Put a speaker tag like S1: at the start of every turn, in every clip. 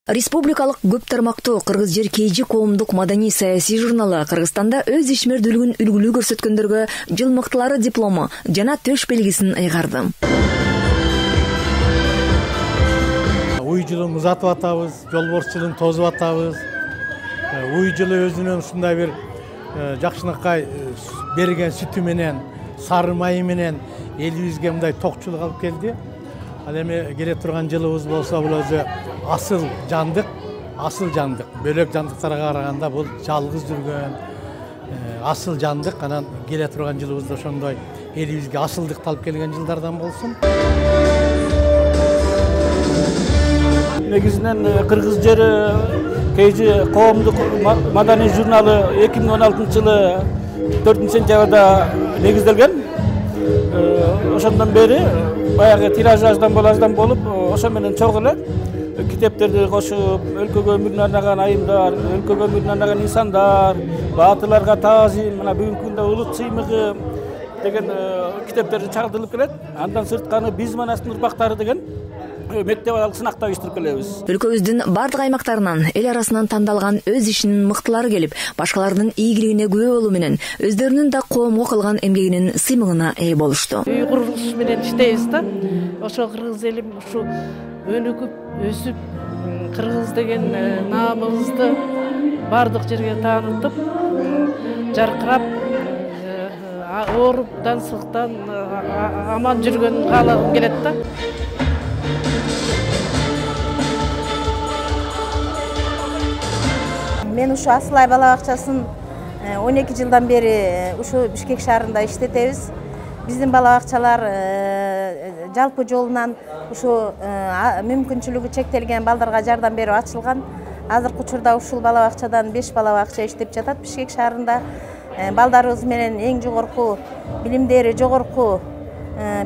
S1: Республикалык көп тармактуу Кыргыз жер KG коомдук маданий саясий журналы Кыргызстанда өз ишмердүүлүгүн үлгүлүү көрсөткөндөргө жыл мыктылары диплому жана төш белгисин ыйгарды.
S2: Уй жылын узатып атабыз, жолборс жылын тозуп атабыз. Уй жылы өзүнүн ушундай бир жакшынакай берген сүтү менен, сары майы менен элибизге мындай токчулук алып келди. Ал эми келе турган жылыбыз болсо бул өзү асыл жандык. Бөлөк жандыктарга караганда бул жалгыз жүргөн асыл жандык. Анан келе турган жылыбызда ошондой элибизге асылдыкты алып келген жылдардан болсун.
S3: Негизинен Кыргыз жери KG коомдук маданий журналы 2016 жылы 4-сентябрда негизделген. Ошондон бери баягы тираждан болуп, ошо менен чогуу эле китептерди кошуп, өлкөгө өмүрүн арнаган айымдар, өлкөгө өмүрүн арнаган инсандар, баатырларга таазим, мына бүгүнкү күндө улут сыймыгы деген китептерди чагылдырылып келет. Андан сырткары биз манастын урпактары деген мектеп аралык сынакта уюштуруп келебиз.
S1: Өлкөбүздүн бардык аймактарынан эл арасынан тандалган өз ишинин мыктылары келип, башкалардын ийгилигине күбө болуу менен өздөрүнүн да коомго кылган эмгегинин сыймыгына ээ болушту.
S4: Үй курулуш менен иштейбиз да. Ошо кыргыз элим ушу өнүгүп, өсүп, кыргыз деген наамыбызды бардык жерге таанытып, жаркырап, ооруптан, сыктан аман жүргөнүн каалагым келет да.
S5: Мен ушу Асылай бала бакчасын 12 жылдан бери ушу Бишкек шаарында иштетебиз. Биздин бала бакчалар жалпы жолунан ушу мүмкүнчүлүгү чектелген балдарга жардам берип ачылган. Азыркы учурда ушул бала бакчадан 5 бала бакча иштеп жатат Бишкек шаарында. Балдарыбыз менен эң жогорку билимдери жогорку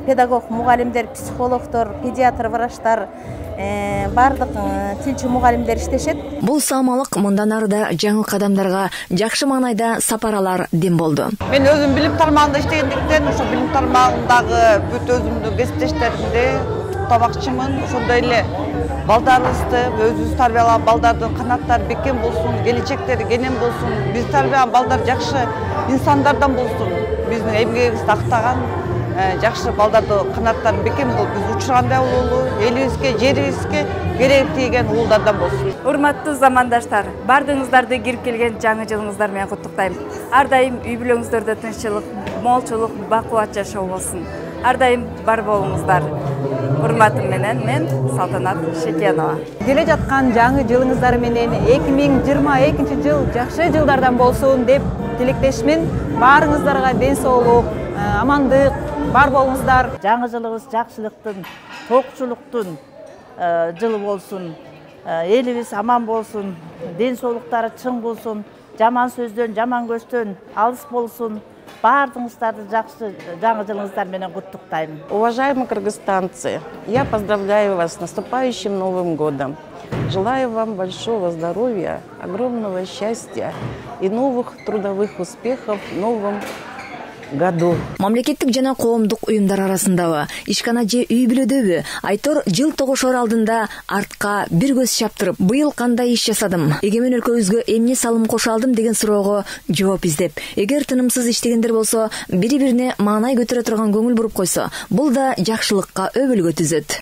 S5: педагог, мугалимдер, психологдор, педиатр, врачтар, бардык тилчи мугалимдер иштешет.
S1: Бул саамалык мындан ары да жаңы кадамдарга жакшы маанайда сапаралар дем болду.
S6: Мен өзүм билим тармагында иштегендиктен, ошо билим тармагындагы бүт өзүмдүн кесиптештеримди куттабакчымын. Ошондой эле балдарыбызды, өзүбүз тарбиялаган балдардын канаттары бекем болсун, келечектери кенен болсун, биз тарбиялаган балдар жакшы инсандардан болсун. Биздин эмгегибизди актаган жакшы балдарды канаттары бекем болуп, биз учургандай бололу, элибизге, жерибизге керек тийген уулдардан болсун.
S7: Урматтуу замандаштар, бардыгыңыздарды кирип келген жаңы жылыңыздар менен куттуктайм. Ар дайым үй бүлөңүздөрдө тынччылык, молчулук, бакубат жашоо болсун. Ар дайым бар болуңуздар. Урматым менен мен Салтанат Шекенова.
S8: Келе жаткан жаңы жылыңыздар менен 2022 жыл жакшы жылдардан болсун деп тилектешмин. Баарыңыздарга ден соолук, амандык бар болуңуздар.
S9: Жаңы жылыбыз жакшылыктын, токчулуктун жылы болсун. Элибиз аман болсун, ден соолуктары чың болсун, жаман сөздөн, жаман көчтөн алыс болсун. Бардыгыңыздарды жакшы жаңы жылыңыздар менен куттуктайм.
S6: Уважаемые кыргызстанцы, я поздравляю вас с наступающим Новым годом. Желаю вам большого здоровья, огромного счастья и новых трудовых успехов в новом году.
S1: Мамлекеттик жана коомдук уюмдар арасындагы ишкана же үй бүлөдөбү Айтор жыл тогушор алдында артка бир көз чаптырып, быйыл кандай иш жасадым, эгемен өлкөбүзгө эмне салым кошо алдым деген суроого жооп издеп, эгер тынымсыз иштегендер болсо, бири-бирине маанай көтөрө турган көңүл буруп койсо, бул да жакшылыкка өбөлгө түзөт.